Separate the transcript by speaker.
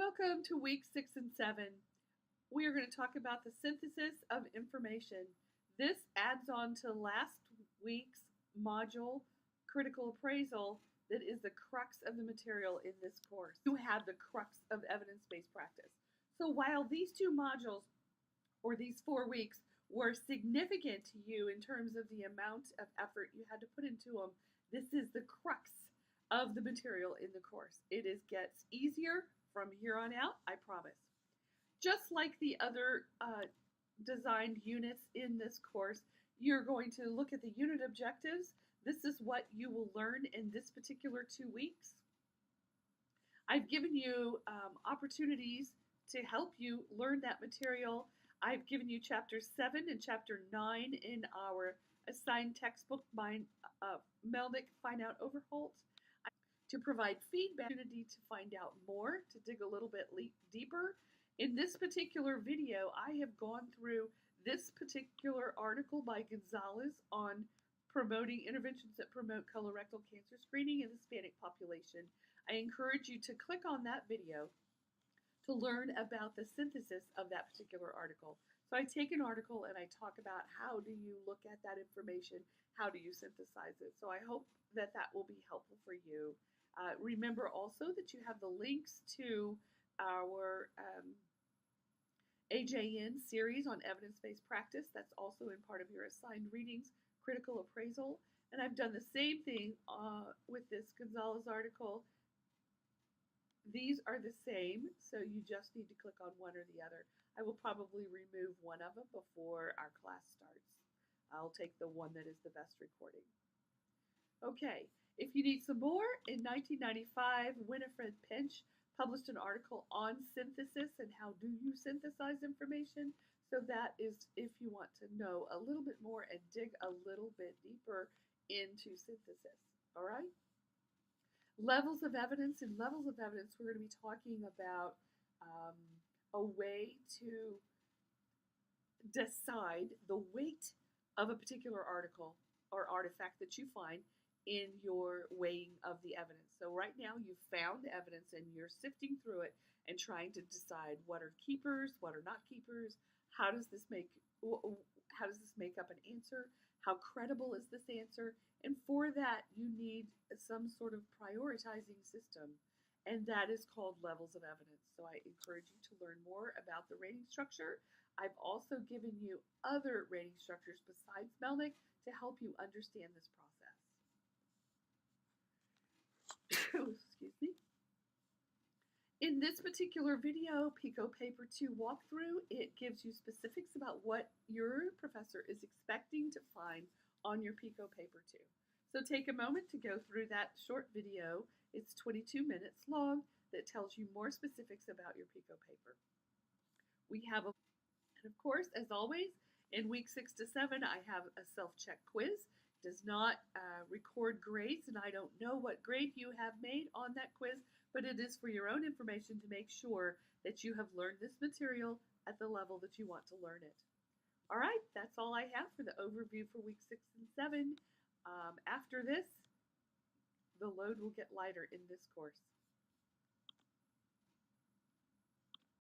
Speaker 1: Welcome to week 6 and 7. We are going to talk about the synthesis of information. This adds on to last week's module, critical appraisal, that is the crux of the material in this course. You have the crux of evidence-based practice. So while these two modules, or these 4 weeks, were significant to you in terms of the amount of effort you had to put into them, this is the crux of the material in the course. It gets easier from here on out, I promise. Just like the other designed units in this course, you're going to look at the unit objectives. This is what you will learn in this particular 2 weeks. I've given you opportunities to help you learn that material. I've given you chapter 7 and chapter 9 in our assigned textbook by Melnick, Fineout, Overholt, to provide feedback, opportunity to find out more, to dig a little bit deeper. In this particular video, I have gone through this particular article by Gonzalez on promoting interventions that promote colorectal cancer screening in the Hispanic population. I encourage you to click on that video to learn about the synthesis of that particular article. So I take an article and I talk about how do you look at that information, how do you synthesize it. So I hope that that will be helpful for you. Remember also that you have the links to our AJN series on evidence-based practice. That's also in part of your assigned readings, critical appraisal. And I've done the same thing with this Gonzalez article. These are the same, so you just need to click on one or the other. I will probably remove one of them before our class starts. I'll take the one that is the best recording. Okay, if you need some more, in 1995, Winifred Pinch published an article on synthesis and how do you synthesize information. So that is if you want to know a little bit more and dig a little bit deeper into synthesis. All right? Levels of evidence. In levels of evidence, we're going to be talking about a way to decide the weight of a particular article or artifact that you find in your weighing of the evidence. So right now you've found evidence and you're sifting through it and trying to decide what are keepers, what are not keepers, how does this make up an answer, how credible is this answer, and for that you need some sort of prioritizing system, and that is called levels of evidence. So I encourage you to learn more about the rating structure. I've also given you other rating structures besides Melnick to help you understand this process. Excuse me. In this particular video, Pico Paper 2 walkthrough, it gives you specifics about what your professor is expecting to find on your Pico Paper 2. So take a moment to go through that short video. It's 22 minutes long that tells you more specifics about your Pico Paper. And of course, as always, in week 6 to 7, I have a self-check quiz. Does not record grades, and I don't know what grade you have made on that quiz, but it is for your own information to make sure that you have learned this material at the level that you want to learn it. All right, that's all I have for the overview for week 6 and 7. After this, the load will get lighter in this course.